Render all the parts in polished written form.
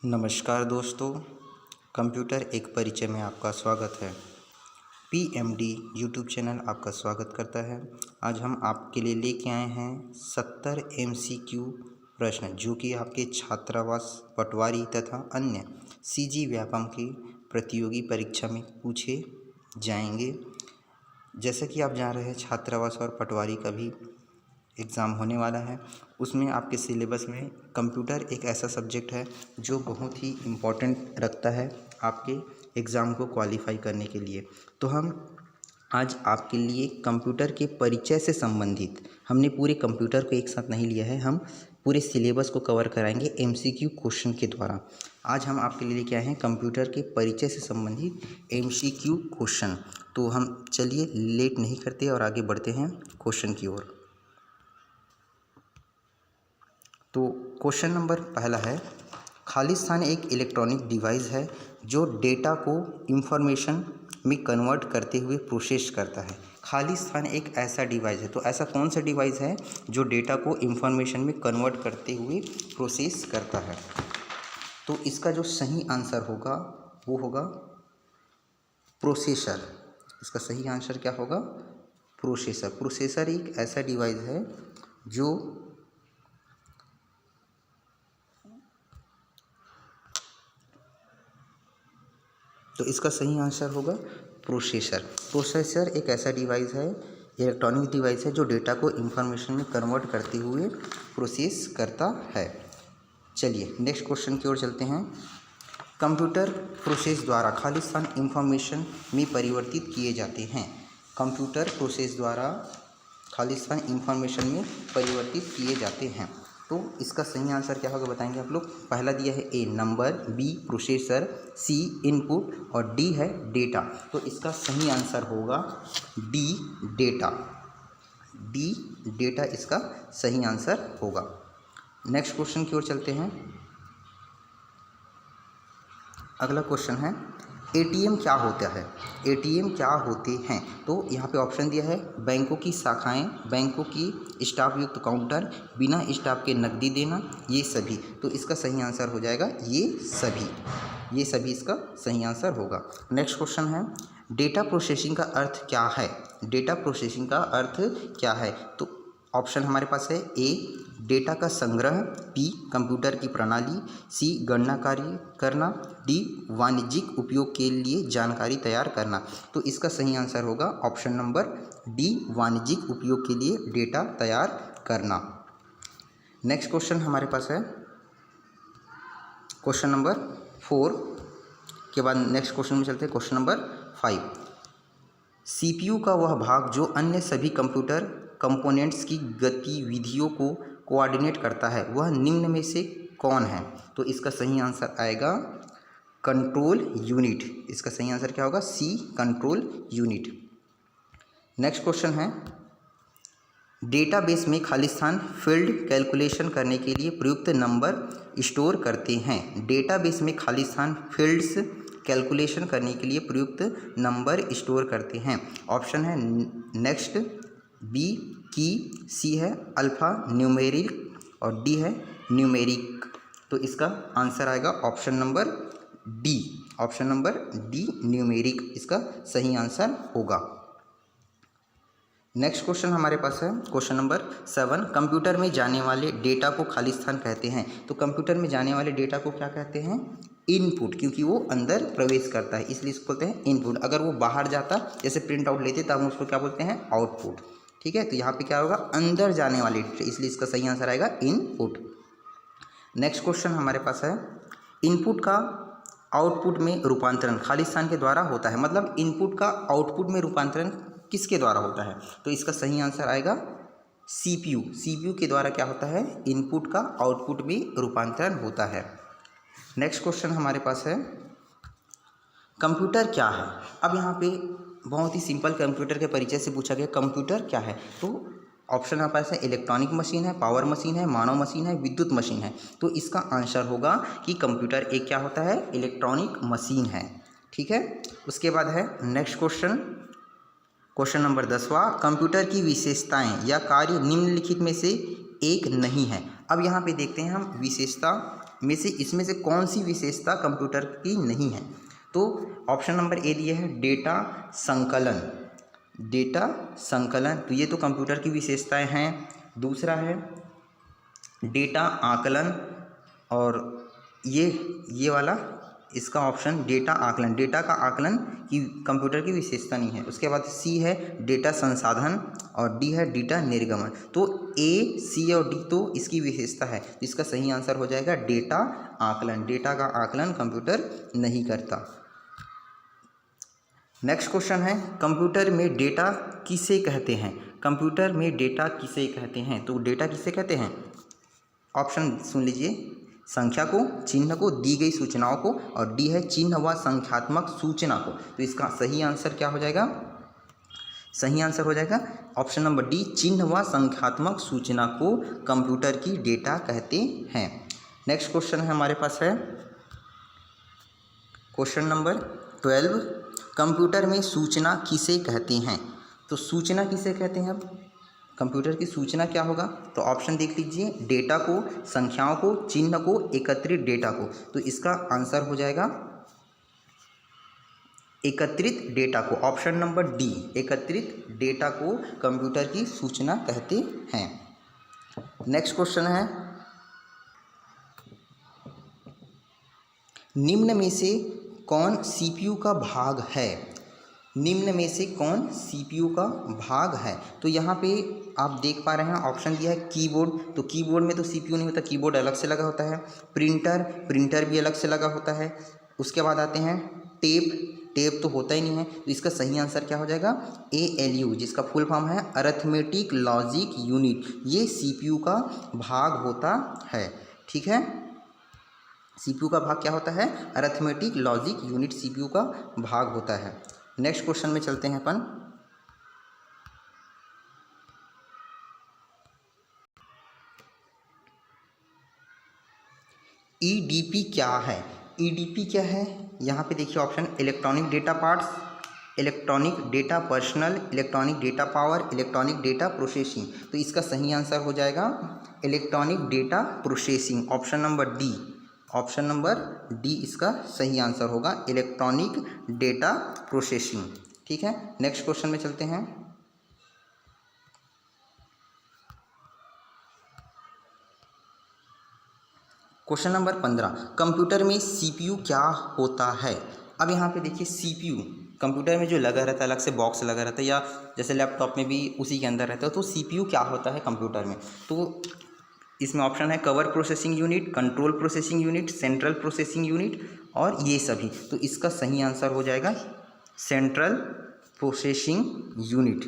नमस्कार दोस्तों, कंप्यूटर एक परिचय में आपका स्वागत है। पीएमडी यूट्यूब चैनल आपका स्वागत करता है। आज हम आपके लिए लेके आए हैं 70 एमसीक्यू प्रश्न जो कि आपके छात्रावास, पटवारी तथा अन्य सीजी व्यापम की प्रतियोगी परीक्षा में पूछे जाएंगे। जैसा कि आप जान रहे हैं, छात्रावास और पटवारी का भी एग्ज़ाम होने वाला है। उसमें आपके सिलेबस में कंप्यूटर एक ऐसा सब्जेक्ट है जो बहुत ही इम्पोर्टेंट रखता है आपके एग्ज़ाम को क्वालिफाई करने के लिए। तो हम आज आपके लिए कंप्यूटर के परिचय से संबंधित, हमने पूरे कंप्यूटर को एक साथ नहीं लिया है, हम पूरे सिलेबस को कवर कराएंगे एमसीक्यू क्वेश्चन के द्वारा। आज हम आपके लिए लेके आए हैं कंप्यूटर के परिचय से संबंधित एमसीक्यू क्वेश्चन। तो हम चलिए लेट नहीं करते और आगे बढ़ते हैं क्वेश्चन की ओर। तो क्वेश्चन नंबर पहला है, खाली स्थान एक इलेक्ट्रॉनिक डिवाइस है जो डेटा को इंफॉर्मेशन में कन्वर्ट करते हुए प्रोसेस करता है। खाली स्थान एक ऐसा डिवाइस है, तो ऐसा कौन सा डिवाइस है जो डेटा को इंफॉर्मेशन में कन्वर्ट करते हुए प्रोसेस करता है? तो इसका जो सही आंसर होगा वो होगा प्रोसेसर। इसका सही आंसर क्या होगा? प्रोसेसर। प्रोसेसर एक ऐसा डिवाइस है जो तो इसका सही आंसर होगा प्रोसेसर। प्रोसेसर एक ऐसा डिवाइस है, इलेक्ट्रॉनिक डिवाइस है जो डेटा को इंफॉर्मेशन में कन्वर्ट करते हुए प्रोसेस करता है। चलिए नेक्स्ट क्वेश्चन की ओर चलते हैं। कंप्यूटर प्रोसेस द्वारा खाली स्थान इंफॉर्मेशन में परिवर्तित किए जाते हैं। कंप्यूटर प्रोसेस द्वारा खाली स्थान इंफॉर्मेशन में परिवर्तित किए जाते हैं। तो इसका सही आंसर क्या होगा बताएंगे आप लोग। पहला दिया है A number, B processor, C input और डी है डेटा। तो इसका सही आंसर होगा डी डेटा। डी डेटा इसका सही आंसर होगा। नेक्स्ट क्वेश्चन की ओर चलते हैं। अगला क्वेश्चन है, एटीएम क्या होता है? एटीएम क्या होते हैं? तो यहाँ पे ऑप्शन दिया है बैंकों की शाखाएं, बैंकों की स्टाफ युक्त काउंटर, बिना स्टाफ के नकदी देना, ये सभी। तो इसका सही आंसर हो जाएगा ये सभी इसका सही आंसर होगा। नेक्स्ट क्वेश्चन है, डेटा प्रोसेसिंग का अर्थ क्या है? डेटा प्रोसेसिंग का अर्थ क्या है? तो ऑप्शन हमारे पास है ए डेटा का संग्रह, बी कंप्यूटर की प्रणाली, सी गणना कार्य करना, डी वाणिज्यिक उपयोग के लिए जानकारी तैयार करना। तो इसका सही आंसर होगा ऑप्शन नंबर डी वाणिज्यिक उपयोग के लिए डेटा तैयार करना। नेक्स्ट क्वेश्चन हमारे पास है क्वेश्चन नंबर 4 के बाद नेक्स्ट क्वेश्चन में चलते हैं क्वेश्चन नंबर 5। सीपीयू का वह भाग जो अन्य सभी कंप्यूटर कंपोनेंट्स की गतिविधियों को कोऑर्डिनेट करता है वह निम्न में से कौन है? तो इसका सही आंसर आएगा कंट्रोल यूनिट। इसका सही आंसर क्या होगा? C control unit. Next question है, डेटाबेस में खाली स्थान फील्ड कैलकुलेशन करने के लिए प्रयुक्त नंबर स्टोर करते हैं। डेटाबेस में खाली स्थान फील्ड्स कैलकुलेशन करने के लिए प्रयुक्त नंबर स्टोर करते हैं। ऑप्शन है नेक्स्ट, बी की, सी है अल्फ़ा न्यूमेरिक और डी है न्यूमेरिक। तो इसका आंसर आएगा option number D. Option number D numeric इसका सही आंसर होगा। नेक्स्ट क्वेश्चन हमारे पास है क्वेश्चन नंबर 7। कंप्यूटर में जाने वाले डेटा को खाली स्थान कहते हैं। तो कंप्यूटर में जाने वाले डेटा को क्या कहते हैं? इनपुट, क्योंकि वो अंदर प्रवेश करता है इसलिए इसको बोलते हैं इनपुट। अगर वो बाहर जाता, जैसे प्रिंट आउट लेते, तब हम उसको क्या बोलते हैं? आउटपुट। ठीक है, तो यहाँ पे क्या होगा? अंदर जाने वाले, इसलिए इसका सही आंसर आएगा इनपुट। नेक्स्ट क्वेश्चन हमारे पास है, इनपुट का आउटपुट में रूपांतरण खाली स्थान के द्वारा होता है। मतलब इनपुट का आउटपुट में रूपांतरण किसके द्वारा होता है? तो इसका सही आंसर आएगा सीपीयू। सीपीयू के द्वारा क्या होता है? इनपुट का आउटपुट में रूपांतरण होता है। नेक्स्ट क्वेश्चन हमारे पास है, कंप्यूटर क्या है? अब यहाँ पे बहुत ही सिंपल कंप्यूटर के परिचय से पूछा गया कंप्यूटर क्या है। तो ऑप्शन हमारे पास है इलेक्ट्रॉनिक मशीन है, पावर मशीन है, मानव मशीन है, विद्युत मशीन है। तो इसका आंसर होगा कि कंप्यूटर एक क्या होता है? इलेक्ट्रॉनिक मशीन है। ठीक है, उसके बाद है नेक्स्ट क्वेश्चन, क्वेश्चन नंबर 10वां, कंप्यूटर की विशेषताएं या कार्य निम्नलिखित में से एक नहीं है। अब यहाँ पे देखते हैं हम विशेषता में से इसमें से कौन सी विशेषता कंप्यूटर की नहीं है? तो ऑप्शन नंबर ए दिया है डेटा संकलन। डेटा संकलन, तो ये तो कंप्यूटर की विशेषताएं हैं। दूसरा है डेटा आकलन, और ये वाला इसका ऑप्शन डेटा आकलन, डेटा का आकलन की कंप्यूटर की विशेषता नहीं है। उसके बाद सी है डेटा संसाधन, और डी है डेटा निर्गमन। तो ए, सी और डी तो इसकी विशेषता है। इसका सही आंसर हो जाएगा डेटा आकलन। डेटा का आकलन कंप्यूटर नहीं करता। नेक्स्ट क्वेश्चन है कंप्यूटर में डेटा किसे कहते हैं? कंप्यूटर में डेटा किसे कहते हैं? तो डेटा किसे कहते हैं? ऑप्शन सुन लीजिए, संख्या को, चिन्ह को, दी गई सूचनाओं को, और डी है चिन्ह व संख्यात्मक सूचना को। तो इसका सही आंसर क्या हो जाएगा? सही आंसर हो जाएगा ऑप्शन नंबर डी, चिन्ह व संख्यात्मक सूचना को कंप्यूटर की डेटा कहते हैं। नेक्स्ट क्वेश्चन है हमारे पास है क्वेश्चन नंबर 12, कंप्यूटर में सूचना किसे कहते हैं? तो सूचना किसे कहते हैं? अब कंप्यूटर की सूचना क्या होगा? तो ऑप्शन देख लीजिए, डेटा को, संख्याओं को, चिन्ह को, एकत्रित डेटा को। तो इसका आंसर हो जाएगा एकत्रित डेटा को। ऑप्शन नंबर डी, एकत्रित डेटा को कंप्यूटर की सूचना कहते हैं। नेक्स्ट क्वेश्चन है निम्न में से कौन सीपीयू का भाग है? निम्न में से कौन सीपीयू का भाग है? तो यहाँ पे आप देख पा रहे हैं ऑप्शन दिया है कीबोर्ड। तो कीबोर्ड में तो सीपीयू नहीं होता, कीबोर्ड अलग से लगा होता है। प्रिंटर भी अलग से लगा होता है। उसके बाद आते हैं टेप तो होता ही नहीं है। तो इसका सही आंसर क्या हो जाएगा? ALU, जिसका फुल फॉर्म है अरिथमेटिक लॉजिक यूनिट। ये सीपीयू का भाग होता है। ठीक है, सीपीयू का भाग क्या होता है? अरिथमेटिक लॉजिक यूनिट सीपीयू का भाग होता है। नेक्स्ट क्वेश्चन में चलते हैं अपन। EDP क्या है? EDP क्या है? यहाँ पे देखिए option, electronic data parts, electronic data personal, electronic data power, electronic data processing. तो इसका सही आंसर हो जाएगा electronic data processing. Option number D, option number D इसका सही आंसर होगा, इलेक्ट्रॉनिक डेटा प्रोसेसिंग। ठीक है, नेक्स्ट क्वेश्चन में चलते हैं। क्वेश्चन नंबर 15, कंप्यूटर में सीपीयू क्या होता है? अब यहाँ पे देखिए सीपीयू कंप्यूटर में जो लगा रहता है, अलग से बॉक्स लगा रहता है, या जैसे लैपटॉप में भी उसी के अंदर रहता है। तो सीपीयू क्या होता है कंप्यूटर में? तो इसमें ऑप्शन है cover processing unit, control processing unit, central processing unit, और ये सभी। तो इसका सही आंसर हो जाएगा सेंट्रल प्रोसेसिंग यूनिट।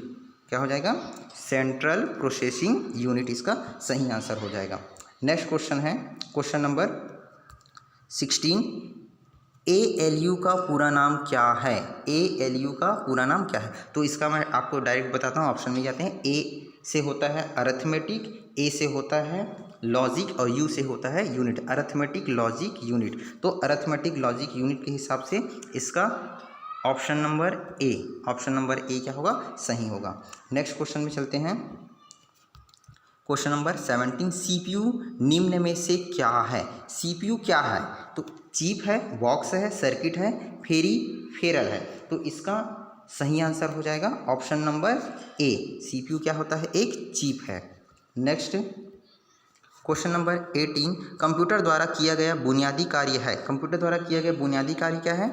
क्या हो जाएगा? सेंट्रल प्रोसेसिंग यूनिट इसका सही आंसर हो जाएगा। नेक्स्ट क्वेश्चन है क्वेश्चन नंबर 16, ALU का पूरा नाम क्या है? ALU का पूरा नाम क्या है? तो इसका मैं आपको डायरेक्ट बताता हूँ, ऑप्शन में जाते हैं। A से होता है अरिथमेटिक, A से होता है लॉजिक, और U से होता है यूनिट, अरिथमेटिक लॉजिक यूनिट। तो अरिथमेटिक लॉजिक यूनिट के हिसाब से इसका option number A, option number A क्या होगा? सही होगा। नेक्स्ट क्वेश्चन में चलते हैं। क्वेश्चन नंबर 17, सीपीयू निम्न में से क्या है? सीपीयू क्या है? तो चिप है, बॉक्स है, सर्किट है, फेरल है। तो इसका सही आंसर हो जाएगा ऑप्शन नंबर ए, सीपीयू क्या होता है? एक चिप है। नेक्स्ट क्वेश्चन नंबर 18, कंप्यूटर द्वारा किया गया बुनियादी कार्य है। कंप्यूटर द्वारा किया गया बुनियादी कार्य क्या है?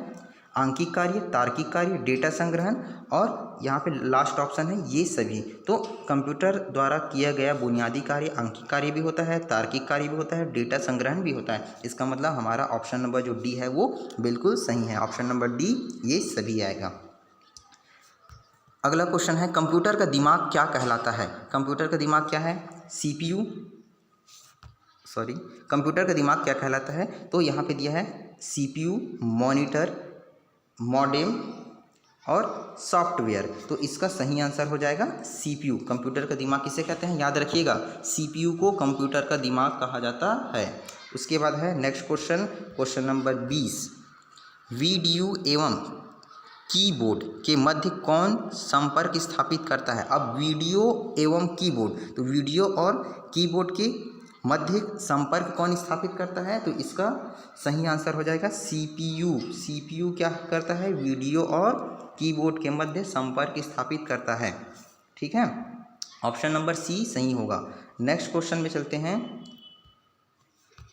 आंकिक कार्य, तार्किक कार्य, डेटा संग्रहण, और यहाँ पे लास्ट ऑप्शन है ये सभी। तो कंप्यूटर द्वारा किया गया बुनियादी कार्य आंकिक कार्य भी होता है, तार्किक कार्य भी होता है, डेटा संग्रहण भी होता है। इसका मतलब हमारा ऑप्शन नंबर जो डी है वो बिल्कुल सही है। ऑप्शन नंबर डी ये सभी आएगा। अगला क्वेश्चन है कंप्यूटर का दिमाग क्या कहलाता है? कंप्यूटर का दिमाग क्या है? सीपीयू, सॉरी, कंप्यूटर का दिमाग क्या कहलाता है? तो यहाँ पे दिया है सीपीयू, मॉनिटर, मॉडेम और सॉफ्टवेयर। तो इसका सही आंसर हो जाएगा सीपीयू। कंप्यूटर का दिमाग किसे कहते हैं? याद रखिएगा, सीपीयू को कंप्यूटर का दिमाग कहा जाता है। उसके बाद है next question, question number 20, video एवं कीबोर्ड के मध्य कौन संपर्क स्थापित करता है? अब वीडियो एवं कीबोर्ड, तो वीडियो और कीबोर्ड के मध्य संपर्क कौन स्थापित करता है? तो इसका सही आंसर हो जाएगा CPU। CPU क्या करता है? वीडियो और कीबोर्ड के मध्य संपर्क स्थापित करता है। ठीक है, ऑप्शन नंबर सी सही होगा। नेक्स्ट क्वेश्चन में चलते हैं।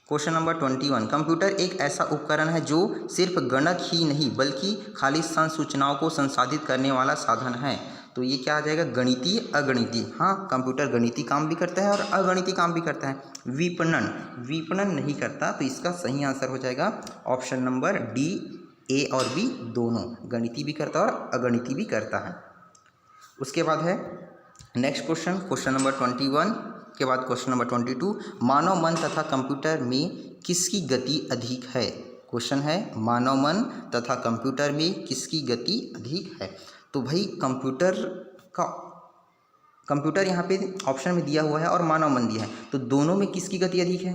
क्वेश्चन नंबर 21, कंप्यूटर एक ऐसा उपकरण है जो सिर्फ गणक ही नहीं बल्कि खालिस्तान सूचनाओं को संसाधित करने वाला साधन है। तो ये क्या आ जाएगा? गणितीय, अगणितीय। हाँ, कंप्यूटर गणितीय काम भी करता है और अगणितीय काम भी करता है। विपणन नहीं करता, तो इसका सही आंसर हो जाएगा ऑप्शन नंबर डी। ए और बी दोनों, गणितीय भी करता है और अगणितीय भी करता है। उसके बाद है नेक्स्ट क्वेश्चन, क्वेश्चन नंबर 21 के बाद क्वेश्चन नंबर 22, मानव मन तथा कंप्यूटर में किसकी गति अधिक है? क्वेश्चन है मानव मन तथा कंप्यूटर में किसकी गति अधिक है? तो भाई कंप्यूटर यहाँ पे ऑप्शन में दिया हुआ है और मानव मन दिया है, तो दोनों में किसकी गति अधिक है?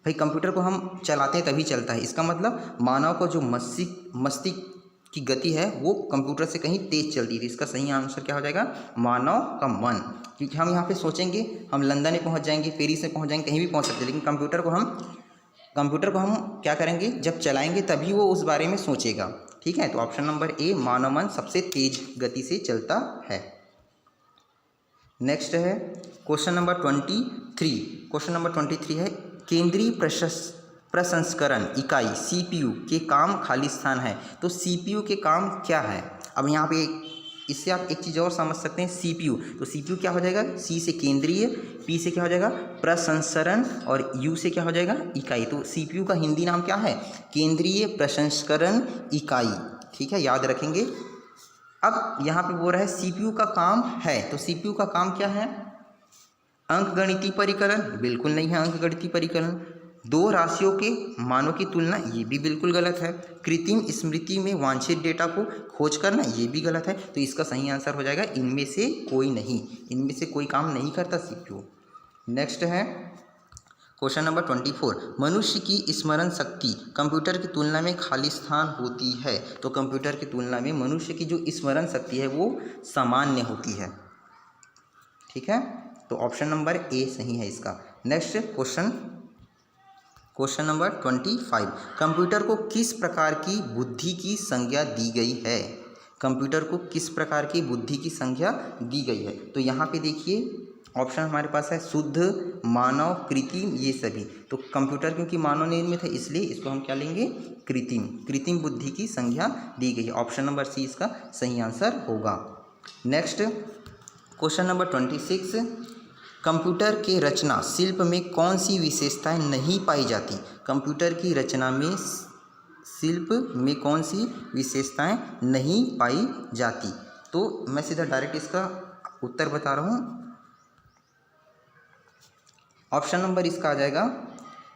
भाई कंप्यूटर को हम चलाते हैं तभी चलता है, इसका मतलब मानव को जो मस्तिष्क की गति है वो कंप्यूटर से कहीं तेज चलती थी। इसका सही आंसर क्या हो जाएगा? मानव का मन। क्योंकि हम यहाँ पे सोचेंगे हम लंदन में पहुँच जाएंगे, पेरिस में पहुँच जाएंगे, कहीं भी पहुँच सकते हैं, लेकिन कंप्यूटर को हम क्या करेंगे? जब चलाएंगे तभी वो उस बारे में सोचेगा। ठीक है, तो ऑप्शन नंबर ए, मानव मन सबसे तेज गति से चलता है। नेक्स्ट है क्वेश्चन नंबर 23। क्वेश्चन नंबर 23 है केंद्रीय प्रसंस्करण इकाई CPU के काम खालिस्तान है। तो CPU के काम क्या है? अब यहाँ पे इससे आप एक चीज़ और समझ सकते हैं, CPU। तो CPU क्या हो जाएगा? C से केंद्रीय, P से क्या हो जाएगा? प्रसंस्करण, और U से क्या हो जाएगा? इकाई। तो CPU का हिंदी नाम क्या है? केंद्रीय प्रसंस्करण इकाई। ठीक है, याद रखेंगे। अब यहाँ पे बोल रहा है CPU का काम है, तो CPU का काम क्या है? अंकगणितीय परिकलन? बिल्कुल नहीं है अंकगणितीय परिकलन। दो राशियों के मानों की तुलना? ये भी बिल्कुल गलत है। कृत्रिम स्मृति में वांछित डेटा को खोज करना? ये भी गलत है। तो इसका सही आंसर हो जाएगा इनमें से कोई नहीं, इनमें से कोई काम नहीं करता CPU। नेक्स्ट है क्वेश्चन नंबर 24, मनुष्य की स्मरण शक्ति कंप्यूटर की तुलना में खालिस्तान होती है। तो कंप्यूटर की तुलना में मनुष्य की जो स्मरण शक्ति है वो सामान्य होती है। ठीक है, तो ऑप्शन नंबर ए सही है इसका। नेक्स्ट क्वेश्चन नंबर 25, कंप्यूटर को किस प्रकार की बुद्धि की संज्ञा दी गई है? कंप्यूटर को किस प्रकार की बुद्धि की संज्ञा दी गई है? तो यहाँ पे देखिए ऑप्शन हमारे पास है शुद्ध, मानव, कृत्रिम, ये सभी। तो कंप्यूटर क्योंकि मानव निर्मित है इसलिए इसको हम क्या लेंगे? कृत्रिम बुद्धि की संज्ञा दी गई है। ऑप्शन नंबर सी इसका सही आंसर होगा। नेक्स्ट क्वेश्चन नंबर 26, कंप्यूटर के रचना शिल्प में कौन सी विशेषताएं नहीं पाई जाती? कंप्यूटर की रचना में शिल्प में कौन सी विशेषताएं नहीं पाई जाती? तो मैं सीधा डायरेक्ट इसका उत्तर बता रहा हूँ। ऑप्शन नंबर इसका आ जाएगा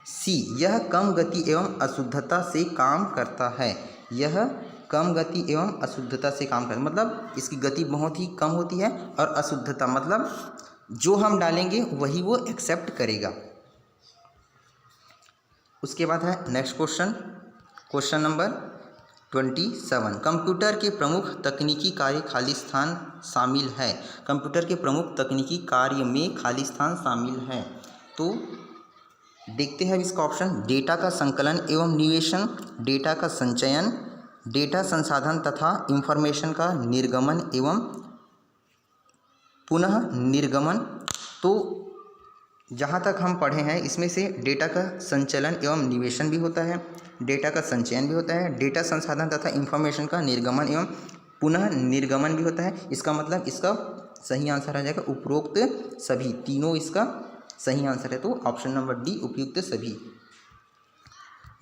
सी, यह कम गति एवं अशुद्धता से काम करता है। यह कम गति एवं अशुद्धता से काम करता है, मतलब इसकी गति बहुत ही कम होती है, और अशुद्धता मतलब जो हम डालेंगे वही वो एक्सेप्ट करेगा। उसके बाद है नेक्स्ट क्वेश्चन नंबर 27, कंप्यूटर के प्रमुख तकनीकी कार्य खालिस्तान शामिल है। कंप्यूटर के प्रमुख तकनीकी कार्य में खालिस्तान शामिल है। तो देखते हैं इसका ऑप्शन, डेटा का संकलन एवं निवेशन, डेटा का संचयन, डेटा संसाधन तथा इंफॉर्मेशन का निर्गमन एवं पुनः निर्गमन। तो जहाँ तक हम पढ़े हैं इसमें से डेटा का संचलन एवं निवेशन भी होता है, डेटा का संचयन भी होता है, डेटा संसाधन तथा इंफॉर्मेशन का निर्गमन एवं पुनः निर्गमन भी होता है। इसका मतलब इसका सही आंसर आ जाएगा उपरोक्त सभी, तीनों इसका सही आंसर है। तो ऑप्शन नंबर डी उपयुक्त सभी।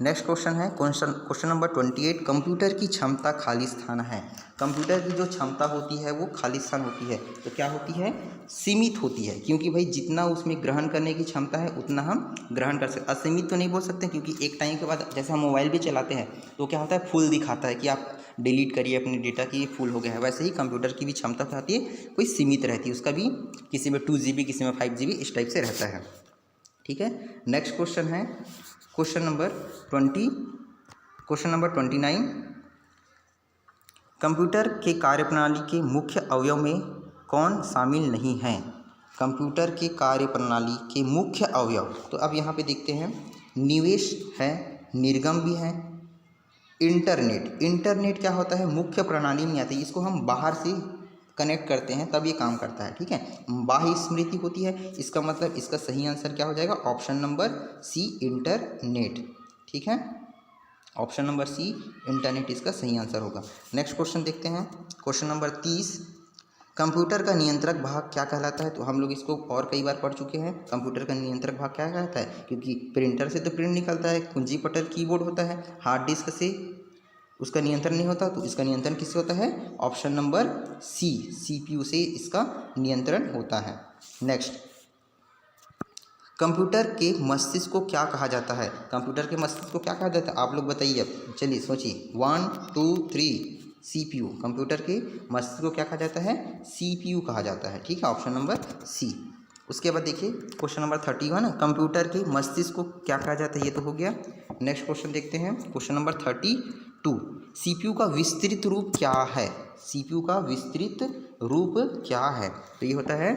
नेक्स्ट क्वेश्चन है क्वेश्चन नंबर 28, कंप्यूटर की क्षमता खालिस्तान है। कंप्यूटर की जो क्षमता होती है वो खालिस्तान होती है। तो क्या होती है? सीमित होती है, क्योंकि भाई जितना उसमें ग्रहण करने की क्षमता है उतना हम ग्रहण कर सकते। असीमित तो नहीं बोल सकते, क्योंकि एक टाइम के बाद जैसे हम मोबाइल भी चलाते हैं तो क्या होता है, फुल दिखाता है कि आप डिलीट करिए अपने डेटा की, फुल हो गया है। वैसे ही कंप्यूटर की भी क्षमता होती है, कोई सीमित रहती है, उसका भी किसी में 2 GB किसी में 5 GB इस टाइप से रहता है। ठीक है, नेक्स्ट क्वेश्चन है क्वेश्चन नंबर 29, कंप्यूटर के कार्यप्रणाली के मुख्य अवयव में कौन शामिल नहीं है? कंप्यूटर के कार्य प्रणाली के मुख्य अवयव। तो अब यहाँ पे देखते हैं, निवेश है, निर्गम भी है, इंटरनेट क्या होता है, मुख्य प्रणाली में आता है, इसको हम बाहर से कनेक्ट करते हैं तब ये काम करता है, ठीक है। बाह्य स्मृति होती है, इसका मतलब इसका सही आंसर क्या हो जाएगा, ऑप्शन नंबर सी इंटरनेट, ठीक है। ऑप्शन नंबर सी इंटरनेट इसका सही आंसर होगा। नेक्स्ट क्वेश्चन देखते हैं, क्वेश्चन नंबर 30, कंप्यूटर का नियंत्रक भाग क्या कहलाता है। तो हम लोग इसको और कई बार पढ़ चुके हैं, कंप्यूटर का नियंत्रक भाग क्या कहलाता है, क्योंकि प्रिंटर से तो प्रिंट निकलता है, कुंजी पटल कीबोर्ड होता है, हार्ड डिस्क से उसका नियंत्रण नहीं होता, तो इसका नियंत्रण किससे होता है, ऑप्शन नंबर सी सीपीयू से इसका नियंत्रण होता है। नेक्स्ट, कंप्यूटर के मस्तिष्क को क्या कहा जाता है, कंप्यूटर के मस्तिष्क को क्या कहा जाता है, आप लोग बताइए, अब चलिए सोचिए, 1 2 3, सीपीयू, कंप्यूटर के मस्तिष्क को क्या कहा जाता है, सीपीयू कहा जाता है, ठीक है, ऑप्शन नंबर सी। उसके बाद देखिए क्वेश्चन नंबर 31, कंप्यूटर के मस्तिष्क को क्या कहा जाता है, ये तो हो गया। नेक्स्ट क्वेश्चन देखते हैं, क्वेश्चन नंबर 32, सीपीयू का विस्तृत रूप क्या है, सीपीयू का विस्तृत रूप क्या है। तो ये होता है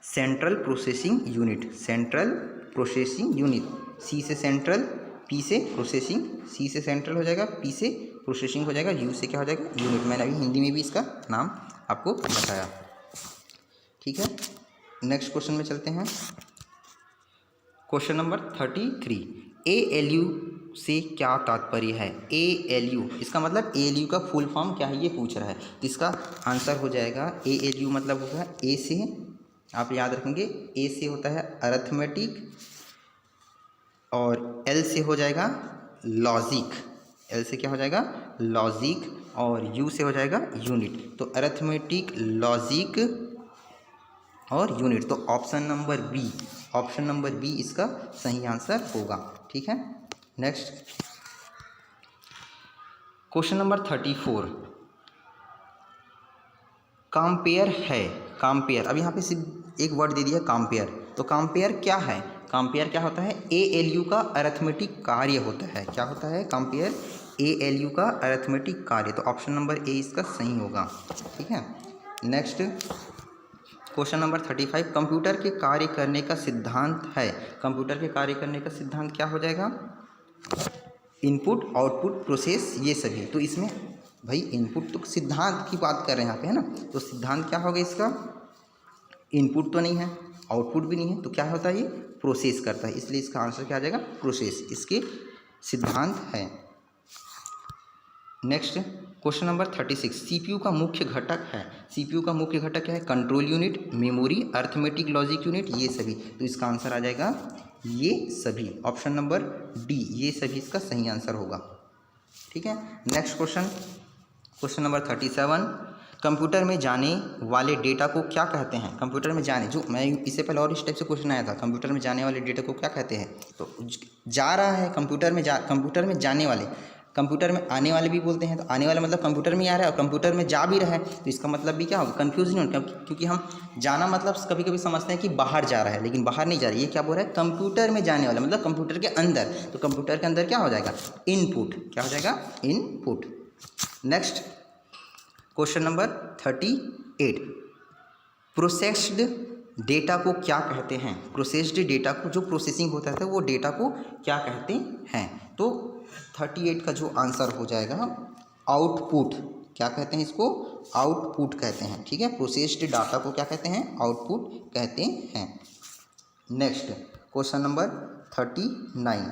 central processing unit, central processing unit, C से सेंट्रल, पी से प्रोसेसिंग, सी से सेंट्रल हो जाएगा, पी से प्रोसेसिंग हो जाएगा, यू से क्या हो जाएगा, यूनिट। मैंने अभी हिंदी में भी इसका नाम आपको बताया, ठीक है। नेक्स्ट क्वेश्चन में चलते हैं, क्वेश्चन नंबर 33, ALU से क्या तात्पर्य है, ALU, इसका मतलब ALU का फुल फॉर्म क्या है ये पूछ रहा है, तो इसका आंसर हो जाएगा ALU मतलब होगा ए से, आप याद रखेंगे, ए से होता है अरिथमेटिक, और एल से हो जाएगा लॉजिक, एल से क्या हो जाएगा, लॉजिक, और यू से हो जाएगा यूनिट। तो अरिथमेटिक, लॉजिक और यूनिट, तो option number B, option number B इसका सही आंसर होगा, ठीक है। नेक्स्ट क्वेश्चन नंबर 34, कंपेयर है, कंपेयर, अब यहाँ पे सिर्फ एक वर्ड दे दिया कंपेयर, तो कंपेयर क्या है, कंपेयर क्या होता है, ALU का अरिथमेटिक कार्य होता है, क्या होता है, कंपेयर ALU का अरिथमेटिक कार्य, तो ऑप्शन नंबर ए इसका सही होगा, ठीक है। नेक्स्ट क्वेश्चन नंबर 35, कंप्यूटर के कार्य करने का सिद्धांत है, कंप्यूटर के कार्य करने का सिद्धांत क्या हो जाएगा, इनपुट, आउटपुट, प्रोसेस, ये सभी। तो इसमें भाई इनपुट तो सिद्धांत की बात कर रहे हैं यहाँ पे, है ना, तो सिद्धांत क्या होगा इसका, इनपुट तो नहीं है, आउटपुट भी नहीं है, तो क्या होता है ये, प्रोसेस करता है, इसलिए इसका आंसर क्या आ जाएगा, प्रोसेस, इसके सिद्धांत है। नेक्स्ट क्वेश्चन नंबर 36, सीपीयू का मुख्य घटक है, सीपीयू का मुख्य घटक क्या है, control unit, memory, arithmetic logic unit, ये सभी। तो इसका आंसर आ जाएगा ये सभी, ऑप्शन नंबर डी, ये सभी इसका सही आंसर होगा, ठीक है। Next question, question number 37, computer में जाने वाले डेटा को क्या कहते हैं, कंप्यूटर में जाने, जो मैं इससे पहले और इस टाइप से क्वेश्चन आया था, कंप्यूटर में जाने वाले डेटा को क्या कहते हैं, तो जा रहा है कंप्यूटर में, कंप्यूटर में जाने वाले, कंप्यूटर में आने वाले भी बोलते हैं, तो आने वाला मतलब कंप्यूटर में आ रहा है और कंप्यूटर में जा भी रहा है, तो इसका मतलब भी क्या होगा, कन्फ्यूजन होगा, क्योंकि हम जाना मतलब कभी कभी समझते हैं कि बाहर जा रहा है, लेकिन बाहर नहीं जा रहा है, ये क्या बोल रहा है, कंप्यूटर में जाने वाला मतलब कंप्यूटर के अंदर, तो कंप्यूटर के अंदर क्या हो जाएगा, इनपुट, क्या हो जाएगा, input. Next question number 38, processed data को क्या कहते हैं, प्रोसेस्ड डेटा को, जो प्रोसेसिंग होता है वो डेटा को क्या कहते हैं, तो 38 का जो आंसर हो जाएगा आउटपुट, क्या कहते हैं इसको, आउटपुट कहते हैं, ठीक है, प्रोसेस्ड डाटा को क्या कहते हैं, आउटपुट कहते हैं। नेक्स्ट क्वेश्चन नंबर 39,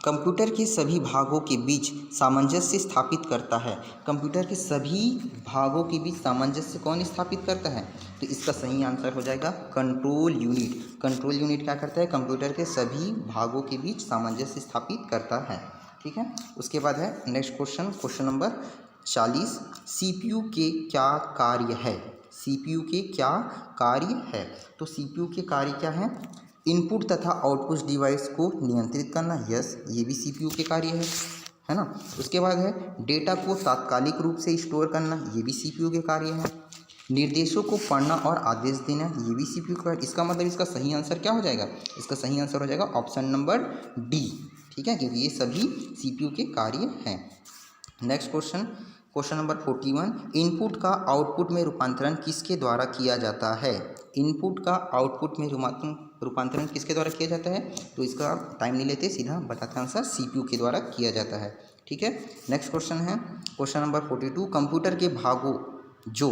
कंप्यूटर के सभी भागों के बीच सामंजस्य स्थापित करता है, कंप्यूटर के सभी भागों के बीच सामंजस्य कौन स्थापित करता है, तो इसका सही आंसर हो जाएगा कंट्रोल यूनिट, कंट्रोल यूनिट क्या करता है, कंप्यूटर के सभी भागों के बीच सामंजस्य स्थापित करता है, ठीक है। उसके बाद है next question, question number 40, CPU के क्या कार्य है, सीपीयू के क्या कार्य है, तो सीपीयू के कार्य क्या है, इनपुट तथा आउटपुट डिवाइस को नियंत्रित करना, यस, ये भी सीपीयू के कार्य है ना। उसके बाद है डेटा को तात्कालिक रूप से स्टोर करना, ये भी सीपीयू के कार्य है। निर्देशों को पढ़ना और आदेश देना, ये भी सीपीयू का। इसका मतलब इसका सही आंसर क्या हो जाएगा? इसका सही आंसर हो जाएगा ऑप्शन नंबर डी, ठीक है, क्योंकि ये सभी सीपीयू के कार्य हैं। Next question, question number 41, input का आउटपुट में रूपांतरण किसके द्वारा किया जाता है? इनपुट का आउटपुट में रूपांतरण किसके द्वारा किया जाता है? तो इसका टाइम नहीं लेते, सीधा बताते हैं आंसर, सीपीयू के द्वारा किया जाता है, ठीक है। नेक्स्ट क्वेश्चन है क्वेश्चन नंबर 42, कंप्यूटर के भागों जो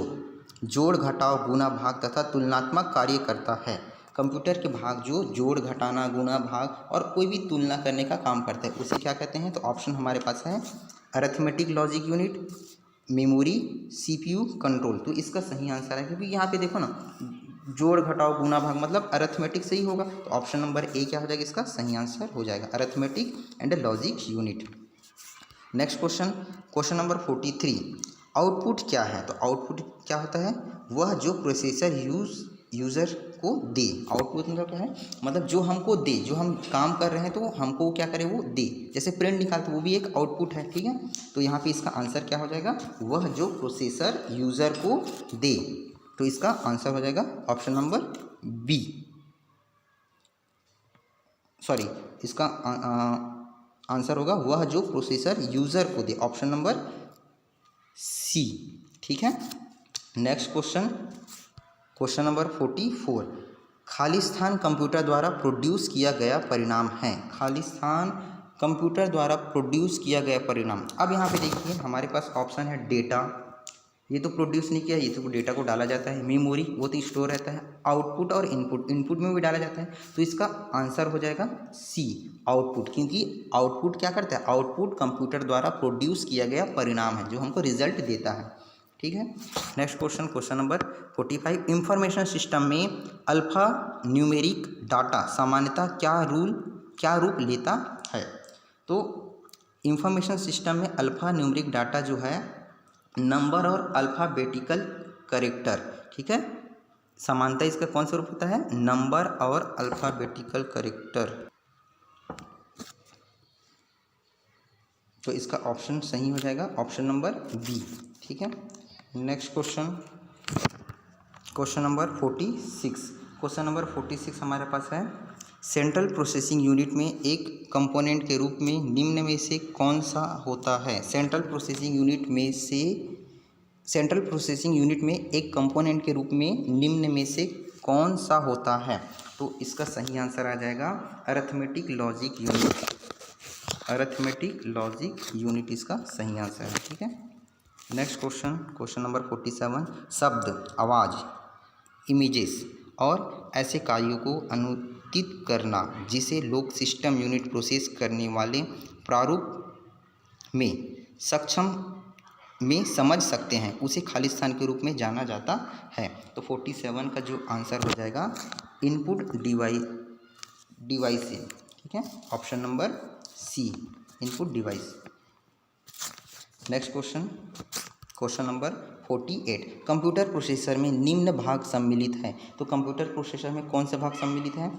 जोड़ घटाव गुणा भाग तथा तुलनात्मक कार्य करता है। कंप्यूटर के भाग जो जोड़ घटाना गुणा भाग और कोई भी तुलना करने का काम करता है, उसे क्या कहते हैं? तो ऑप्शन हमारे पास है arithmetic logic unit, memory, CPU, control. तो इसका सही आंसर है, क्योंकि यहाँ पे देखो ना, जोड़ घटाव गुणा भाग मतलब अरिथमेटिक से ही होगा, तो ऑप्शन नंबर ए क्या हो जाएगा? इसका सही आंसर हो जाएगा arithmetic and logic unit. Next question, question number 43, output क्या है? तो आउटपुट क्या होता है? वह जो प्रोसेसर यूज़र को दे। आउटपुट मतलब क्या है? मतलब जो हमको दे, जो हम काम कर रहे हैं तो हमको वो क्या करे? वो दे। जैसे प्रिंट निकालते, वो भी एक आउटपुट है, ठीक है। तो यहाँ पे इसका आंसर क्या हो जाएगा? वह जो प्रोसेसर यूज़र को दे। तो इसका आंसर हो जाएगा ऑप्शन नंबर बी, सॉरी, इसका आंसर होगा वह जो प्रोसेसर यूज़र को दे, ऑप्शन नंबर सी, ठीक है। नेक्स्ट क्वेश्चन, क्वेश्चन नंबर 44, खाली स्थान कंप्यूटर द्वारा प्रोड्यूस किया गया परिणाम है। खाली स्थान कंप्यूटर द्वारा प्रोड्यूस किया गया परिणाम। अब यहाँ पे देखिए हमारे पास ऑप्शन है डेटा, ये तो प्रोड्यूस नहीं किया, ये तो डेटा को डाला जाता है। मेमोरी, वो तो स्टोर रहता है। आउटपुट और इनपुट, इनपुट में भी डाला जाता है। तो इसका आंसर हो जाएगा सी, आउटपुट, क्योंकि आउटपुट क्या करता है? आउटपुट कंप्यूटर द्वारा प्रोड्यूस किया गया परिणाम है, जो हमको रिजल्ट देता है, ठीक है। Next question, question number 45, information system में अल्फा न्यूमेरिक डाटा सामान्यतः क्या रूप लेता है? तो इंफॉर्मेशन सिस्टम में अल्फा न्यूमेरिक डाटा जो है नंबर और अल्फ़ाबेटिकल कैरेक्टर, ठीक है। समानता इसका कौन सा रूप होता है? नंबर और अल्फ़ाबेटिकल कैरेक्टर। तो इसका ऑप्शन सही हो जाएगा ऑप्शन नंबर बी, ठीक है। Next question, question number 46, question number 46 हमारे पास है, सेंट्रल प्रोसेसिंग यूनिट में एक कंपोनेंट के रूप में निम्न में से कौन सा होता है? सेंट्रल प्रोसेसिंग यूनिट में एक कंपोनेंट के रूप में निम्न में से कौन सा होता है? तो इसका सही आंसर आ जाएगा arithmetic logic unit. Arithmetic logic unit इसका सही आंसर है, ठीक है। नेक्स्ट क्वेश्चन, क्वेश्चन नंबर 47, शब्द, आवाज़, इमेजेस और ऐसे कार्यों को अनुदित करना जिसे लोग सिस्टम यूनिट प्रोसेस करने वाले प्रारूप में समझ सकते हैं, उसे खाली स्थान के रूप में जाना जाता है। तो 47 का जो आंसर हो जाएगा इनपुट डिवाइस से, ठीक है, option number C, input device. Next question, question number 48, computer processor में निम्न भाग सम्मिलित है। तो कंप्यूटर प्रोसेसर में कौन सा भाग सम्मिलित है?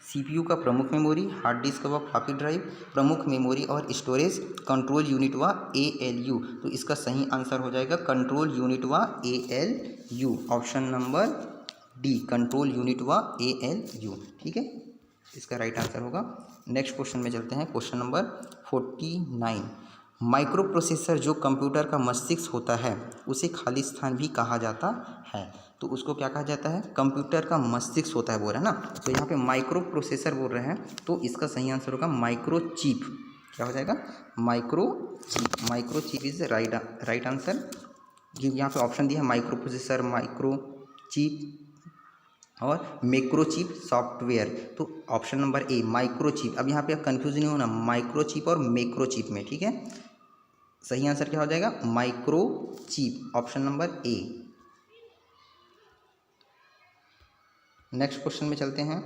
सीपीयू का प्रमुख मेमोरी, हार्ड डिस्क व फ्लॉपी ड्राइव, प्रमुख मेमोरी और स्टोरेज, कंट्रोल यूनिट व एएलयू। तो इसका सही आंसर हो जाएगा कंट्रोल यूनिट व ALU, option number D, control unit व एएलयू, ठीक है, इसका राइट आंसर होगा। नेक्स्ट क्वेश्चन में चलते हैं, क्वेश्चन नंबर 49, माइक्रो प्रोसेसर जो कंप्यूटर का मस्तिष्क होता है उसे खाली स्थान भी कहा जाता है। तो उसको क्या कहा जाता है? कंप्यूटर का मस्तिष्क होता है बोल रहे हैं ना, तो यहाँ पे माइक्रो प्रोसेसर बोल रहे हैं, तो इसका सही आंसर होगा माइक्रो चिप। क्या हो जाएगा? Micro chip. Micro chip is right answer. यहाँ पे ऑप्शन दिया है माइक्रो प्रोसेसर, माइक्रो चिप और मैक्रोचिप सॉफ्टवेयर। तो ऑप्शन नंबर ए माइक्रोचिप। अब यहाँ पे आप कंफ्यूज नहीं होना माइक्रोचिप और मैक्रोचिप में, ठीक है। सही आंसर क्या हो जाएगा? Microchip, option number A. Next question में चलते हैं,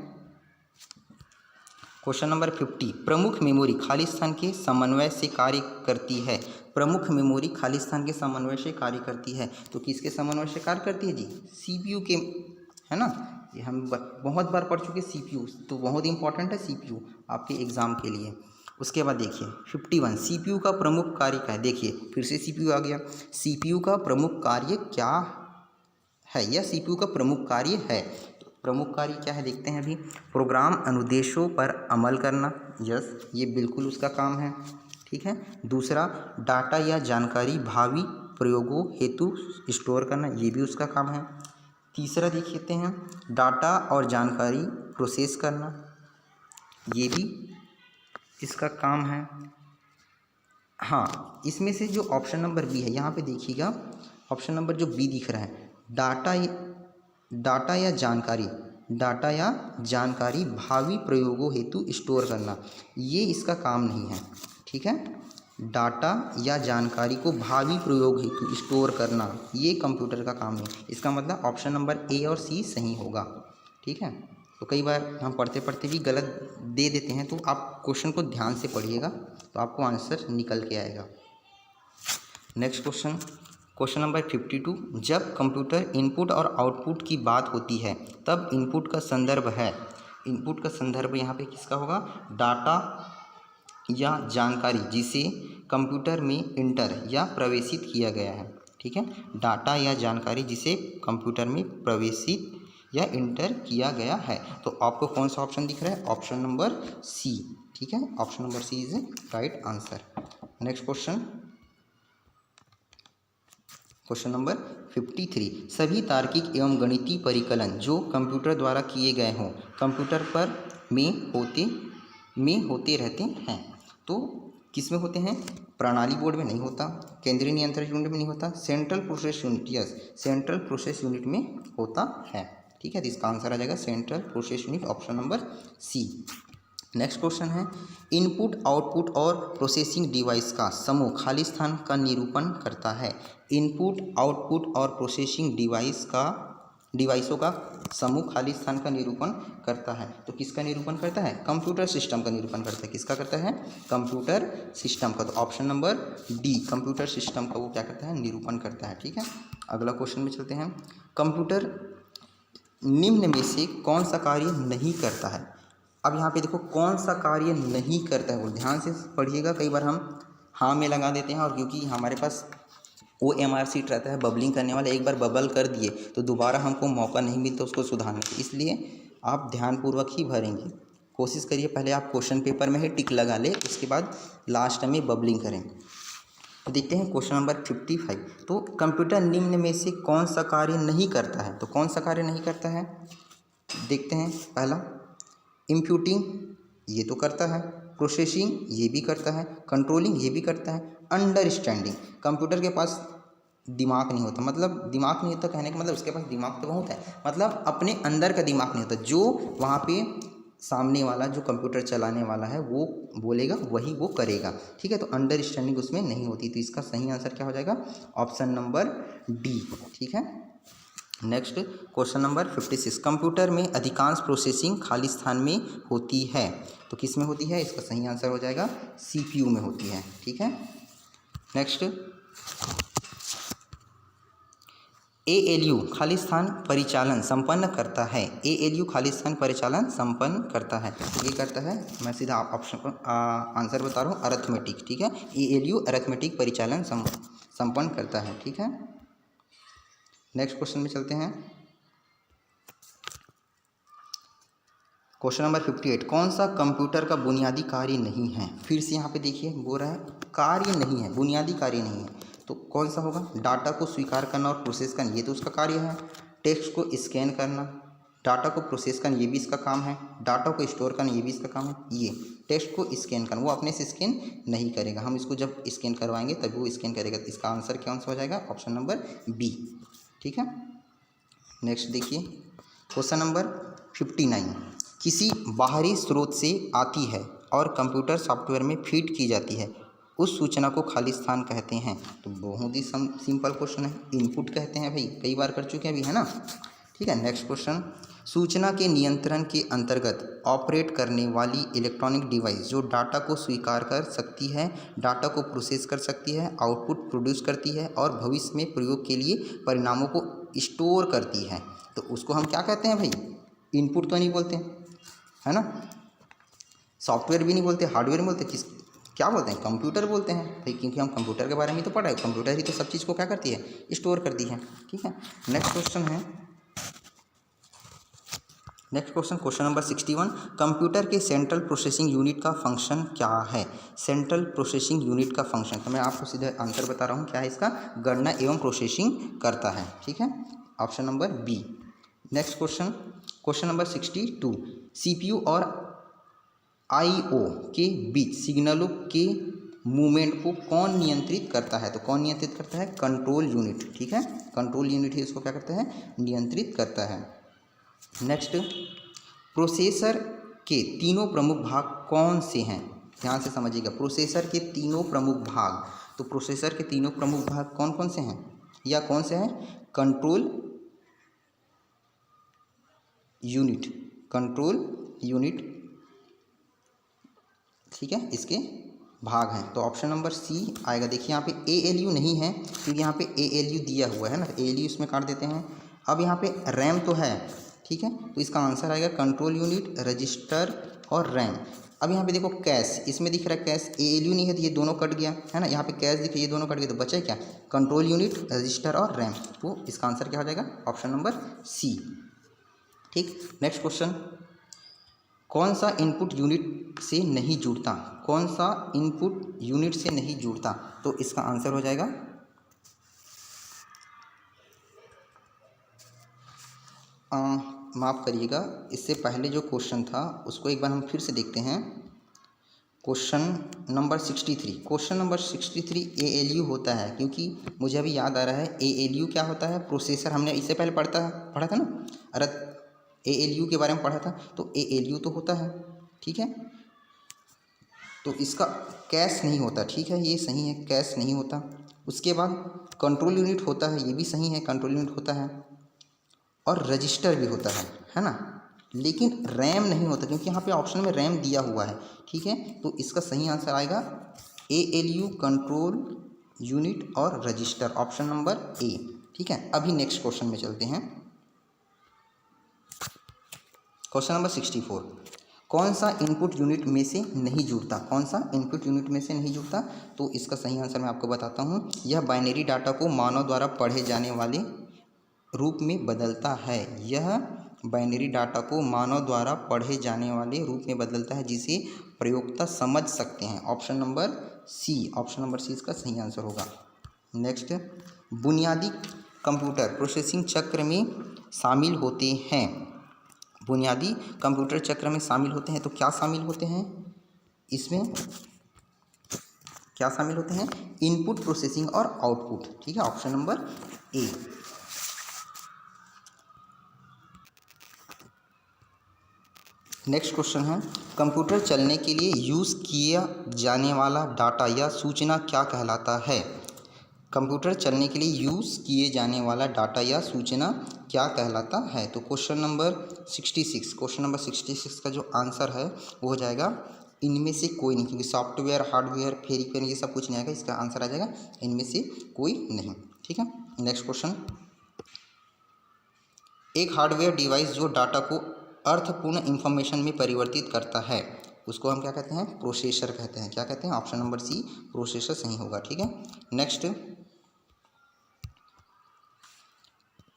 क्वेश्चन नंबर 50, प्रमुख मेमोरी खाली स्थान के समन्वय से कार्य करती है। प्रमुख मेमोरी खाली स्थान के समन्वय से कार्य करती है, तो किसके समन्वय से कार्य करती है जी? सीपीयू के, है ना। ये हम बहुत बार पढ़ चुके सीपीयू, तो बहुत इंपॉर्टेंट है सीपीयू आपके एग्जाम के लिए। उसके बाद देखिए 51, सीपीयू का प्रमुख कार्य क्या है? देखिए फिर से सीपीयू आ गया। सीपीयू का प्रमुख कार्य क्या है, यह सीपीयू का प्रमुख कार्य है। तो प्रमुख कार्य क्या है देखते हैं अभी। प्रोग्राम अनुदेशों पर अमल करना, यस ये बिल्कुल उसका काम है, ठीक है। दूसरा, डाटा या जानकारी भावी प्रयोगों हेतु स्टोर करना, ये भी उसका काम है। तीसरा देख लेते हैं, डाटा और जानकारी प्रोसेस करना, ये भी इसका काम है। हाँ, इसमें से जो ऑप्शन नंबर बी है, यहाँ पे देखिएगा ऑप्शन नंबर जो बी दिख रहा है, डाटा या जानकारी भावी प्रयोगों हेतु स्टोर करना, ये इसका काम नहीं है, ठीक है। डाटा या जानकारी को भावी प्रयोग हेतु स्टोर करना, ये कंप्यूटर का काम नहीं। इसका मतलब ऑप्शन नंबर ए और सी सही होगा, ठीक है। तो कई बार हम पढ़ते पढ़ते भी गलत दे देते हैं, तो आप क्वेश्चन को ध्यान से पढ़िएगा तो आपको आंसर निकल के आएगा। नेक्स्ट क्वेश्चन नंबर 52, जब कंप्यूटर इनपुट और आउटपुट की बात होती है तब इनपुट का संदर्भ यहाँ पे किसका होगा, डाटा या जानकारी जिसे कंप्यूटर में इंटर या प्रवेशित किया गया है, ठीक है। डाटा या जानकारी जिसे कंप्यूटर में प्रवेशित या इंटर किया गया है। तो आपको कौन सा ऑप्शन दिख रहा है, ऑप्शन नंबर सी, ठीक है। Option number C is a right answer. Next question number 53, सभी तार्किक एवं गणितीय परिकलन जो कंप्यूटर द्वारा किए गए हों कंप्यूटर पर में होते रहते हैं। तो किस में होते हैं, प्रणाली बोर्ड में नहीं होता, केंद्रीय नियंत्रण यूनिट में नहीं होता, central process unit, yes central process unit में होता है, ठीक है। तो इसका आंसर आ जाएगा central process unit, option number C. Next question है, इनपुट आउटपुट और प्रोसेसिंग डिवाइस का समूह खाली स्थान का निरूपण करता है। इनपुट आउटपुट और प्रोसेसिंग डिवाइसों का समूह खाली स्थान का निरूपण करता है। तो किसका निरूपण करता है, कंप्यूटर सिस्टम का निरूपण करता है। किसका करता है, कंप्यूटर सिस्टम का। तो option number D, computer system का वो क्या करता है, निरूपण करता है, ठीक है। अगला क्वेश्चन में चलते हैं, कंप्यूटर निम्न में से कौन सा कार्य नहीं करता है। अब यहाँ पे देखो कौन सा कार्य नहीं करता है, वो ध्यान से पढ़िएगा। कई बार हम हाँ में लगा देते हैं, और क्योंकि हमारे पास OMR शीट रहता है बबलिंग करने वाला, एक बार बबल कर दिए तो दोबारा हमको मौका नहीं मिलता उसको सुधारने की, इसलिए आप ध्यानपूर्वक ही भरेंगे। कोशिश करिए पहले आप क्वेश्चन पेपर में ही टिक लगा ले, उसके बाद लास्ट में बबलिंग करें। तो देखते हैं क्वेश्चन नंबर 55, तो कंप्यूटर निम्न में से कौन सा कार्य नहीं करता है। तो कौन सा कार्य नहीं करता है, देखते हैं। पहला, इंप्यूटिंग, ये तो करता है, प्रोसेसिंग ये भी करता है, कंट्रोलिंग ये भी करता है, अंडरस्टैंडिंग, कंप्यूटर के पास दिमाग नहीं होता, मतलब दिमाग नहीं होता कहने का मतलब उसके पास दिमाग तो बहुत है, मतलब अपने अंदर का दिमाग नहीं होता, जो वहाँ पे सामने वाला जो कंप्यूटर चलाने वाला है वो बोलेगा वही वो करेगा, ठीक है। तो अंडरस्टैंडिंग उसमें नहीं होती, तो इसका सही आंसर क्या हो जाएगा, ऑप्शन नंबर डी, ठीक है। नेक्स्ट क्वेश्चन नंबर 56, कंप्यूटर में अधिकांश प्रोसेसिंग खाली स्थान में होती है। तो किस में होती है, इसका सही आंसर हो जाएगा CPU में होती है, ठीक है। नेक्स्ट, ALU खाली स्थान परिचालन संपन्न करता है। ALU खाली स्थान परिचालन संपन्न करता है, ये करता है, मैं सीधा ऑप्शन आंसर बता रहा हूँ, अरिथमेटिक, ठीक है। ALU अरिथमेटिक परिचालन संपन्न करता है, ठीक है। नेक्स्ट क्वेश्चन में चलते हैं, क्वेश्चन नंबर 58, कौन सा कंप्यूटर का बुनियादी कार्य नहीं है। फिर से यहाँ पे देखिए बोल रहा है कार्य नहीं है, बुनियादी कार्य नहीं है, तो कौन सा होगा, डाटा को स्वीकार करना और प्रोसेस करना, ये तो उसका कार्य है। टेक्स्ट को स्कैन करना, डाटा को प्रोसेस करना, ये भी इसका काम है। डाटा को स्टोर करना, ये भी इसका काम है। ये टेक्स्ट को स्कैन करना, वो अपने से स्कैन नहीं करेगा, हम इसको जब स्कैन करवाएंगे तभी वो स्कैन करेगा। तो इसका आंसर कौन सा हो जाएगा, ऑप्शन नंबर बी, ठीक है। नेक्स्ट देखिए क्वेश्चन नंबर 59, किसी बाहरी स्रोत से आती है और कंप्यूटर सॉफ्टवेयर में फीड की जाती है, उस सूचना को खाली स्थान कहते हैं। तो बहुत ही सिंपल क्वेश्चन है, इनपुट कहते हैं भाई, कई बार कर चुके हैं अभी, है ना, ठीक है। नेक्स्ट क्वेश्चन, सूचना के नियंत्रण के अंतर्गत ऑपरेट करने वाली इलेक्ट्रॉनिक डिवाइस जो डाटा को स्वीकार कर सकती है, डाटा को प्रोसेस कर सकती है, आउटपुट प्रोड्यूस करती है और भविष्य में प्रयोग के लिए परिणामों को स्टोर करती है, तो उसको हम क्या कहते हैं भाई, इनपुट तो नहीं बोलते, है ना, सॉफ्टवेयर भी नहीं बोलते, हार्डवेयर नहीं बोलते, क्या बोलते हैं, कंप्यूटर बोलते हैं भाई, क्योंकि हम कंप्यूटर के बारे में तो पढ़ा है, कंप्यूटर ही तो सब चीज़ को क्या करती है, स्टोर करती है। ठीक है, नेक्स्ट क्वेश्चन है, क्वेश्चन नंबर 61, कंप्यूटर के सेंट्रल प्रोसेसिंग यूनिट का फंक्शन क्या है। सेंट्रल प्रोसेसिंग यूनिट का फंक्शन, तो मैं आपको सीधे आंसर बता रहा हूँ, क्या है इसका, गणना एवं प्रोसेसिंग करता है। ठीक है, option number B. Next question number 62, CPU और आईओ के बीच सिग्नलों के मूवमेंट को कौन नियंत्रित करता है। तो कौन नियंत्रित करता है, कंट्रोल यूनिट। ठीक है, कंट्रोल यूनिट ही इसको क्या करता है, नियंत्रित करता है। नेक्स्ट, प्रोसेसर के तीनों प्रमुख भाग कौन से हैं, ध्यान से समझिएगा, प्रोसेसर के तीनों प्रमुख भाग। तो प्रोसेसर के तीनों प्रमुख भाग कौन कौन से हैं या कौन से हैं, कंट्रोल यूनिट, ठीक है, इसके भाग हैं। तो ऑप्शन नंबर सी आएगा। देखिए यहाँ पे ALU नहीं है, क्योंकि यहाँ पे ALU दिया हुआ है ना, ALU इसमें काट देते हैं। अब यहाँ पे रैम तो है, ठीक है, तो इसका आंसर आएगा कंट्रोल यूनिट, रजिस्टर और रैम। अब यहाँ पे देखो कैश, इसमें दिख रहा है कैश, ALU नहीं है तो ये दोनों कट गया है ना, यहाँ पे कैश दिखे, ये दोनों कट गए, तो बचे क्या, कंट्रोल यूनिट, रजिस्टर और रैम। तो इसका आंसर क्या हो जाएगा, ऑप्शन नंबर सी। ठीक, नेक्स्ट क्वेश्चन, कौन सा इनपुट यूनिट से नहीं जुड़ता, कौन सा इनपुट यूनिट से नहीं जुड़ता। तो इसका आंसर हो जाएगा माफ़ करिएगा, इससे पहले जो क्वेश्चन था उसको एक बार हम फिर से देखते हैं। Question number 63, question number 63 ALU होता है, क्योंकि मुझे अभी याद आ रहा है ALU क्या होता है, प्रोसेसर, हमने इससे पहले पढ़ा था ना, अरे ALU के बारे में पढ़ा था, तो ALU तो होता है। ठीक है, तो इसका कैश नहीं होता, ठीक है, ये सही है, कैश नहीं होता। उसके बाद कंट्रोल यूनिट होता है, ये भी सही है, कंट्रोल यूनिट होता है, और रजिस्टर भी होता है ना, लेकिन रैम नहीं होता, क्योंकि यहाँ पे ऑप्शन में रैम दिया हुआ है। ठीक है, तो इसका सही आंसर आएगा ALU, कंट्रोल यूनिट और रजिस्टर, ऑप्शन नंबर ए। ठीक है, अभी नेक्स्ट क्वेश्चन में चलते हैं। क्वेश्चन नंबर 64, कौन सा इनपुट यूनिट में से नहीं जुड़ता, कौन सा इनपुट यूनिट में से नहीं जुड़ता। तो इसका सही आंसर मैं आपको बताता हूँ, यह बाइनरी डाटा को मानव द्वारा पढ़े जाने वाले रूप में बदलता है। यह बाइनरी डाटा को मानव द्वारा पढ़े जाने वाले रूप में बदलता है, जिसे प्रयोक्ता समझ सकते हैं। Option number C, option number C इसका सही आंसर होगा। नेक्स्ट, बुनियादी कंप्यूटर प्रोसेसिंग चक्र में शामिल होते हैं, बुनियादी कंप्यूटर चक्र में शामिल होते हैं, तो क्या शामिल होते हैं, इसमें क्या शामिल होते हैं, इनपुट प्रोसेसिंग और आउटपुट। ठीक है, option number A. Next question है, कंप्यूटर चलने के लिए यूज़ किया जाने वाला डाटा या सूचना क्या कहलाता है। कंप्यूटर चलने के लिए यूज़ किए जाने वाला डाटा या सूचना क्या कहलाता है। तो क्वेश्चन नंबर 66 का जो आंसर है वो हो जाएगा इनमें से कोई नहीं, क्योंकि सॉफ्टवेयर, हार्डवेयर, फेरीवेयर ये सब कुछ नहीं आएगा, इसका आंसर आ जाएगा इनमें से कोई नहीं। ठीक है, नेक्स्ट क्वेश्चन, एक हार्डवेयर डिवाइस जो डाटा को अर्थपूर्ण इंफॉर्मेशन में परिवर्तित करता है, उसको हम क्या कहते हैं, प्रोसेसर कहते हैं। क्या कहते हैं, ऑप्शन नंबर सी, प्रोसेसर सही होगा। ठीक है, नेक्स्ट,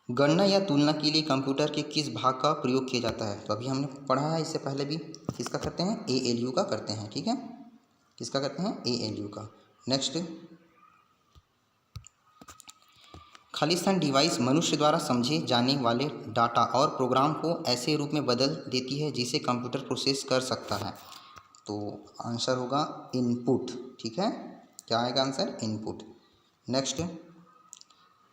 गणना या तुलना के लिए कंप्यूटर के किस भाग का प्रयोग किया जाता है। तो अभी हमने पढ़ा है इससे पहले भी, किसका करते हैं, ALU का करते हैं। ठीक है, किसका करते हैं, ALU का। नेक्स्ट, खालिस्तान डिवाइस मनुष्य द्वारा समझे जाने वाले डाटा और प्रोग्राम को ऐसे रूप में बदल देती है जिसे कंप्यूटर प्रोसेस कर सकता है। तो आंसर होगा इनपुट। ठीक है, क्या आएगा आंसर, इनपुट। नेक्स्ट,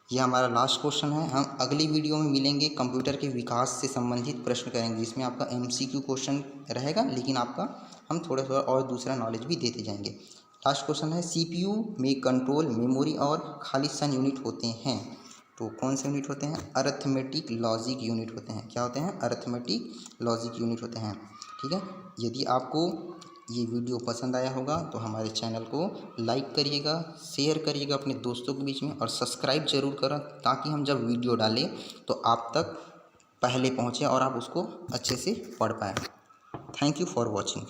यह हमारा लास्ट क्वेश्चन है। हम अगली वीडियो में मिलेंगे, कंप्यूटर के विकास से संबंधित प्रश्न करेंगे, जिसमें आपका MCQ क्वेश्चन रहेगा, लेकिन आपका हम थोड़ा थोड़ा और दूसरा नॉलेज भी देते जाएंगे। लास्ट क्वेश्चन है, CPU में कंट्रोल, मेमोरी और खालिस्तान यूनिट होते हैं। तो कौन से यूनिट होते हैं, अरिथमेटिक लॉजिक यूनिट होते हैं। क्या होते हैं, अरिथमेटिक लॉजिक यूनिट होते हैं। ठीक है, यदि आपको ये वीडियो पसंद आया होगा तो हमारे चैनल को लाइक करिएगा, शेयर करिएगा अपने दोस्तों के बीच में, और सब्सक्राइब जरूर करें, ताकि हम जब वीडियो डालें तो आप तक पहले पहुँचे और आप उसको अच्छे से पढ़ पाएँ। Thank you for watching.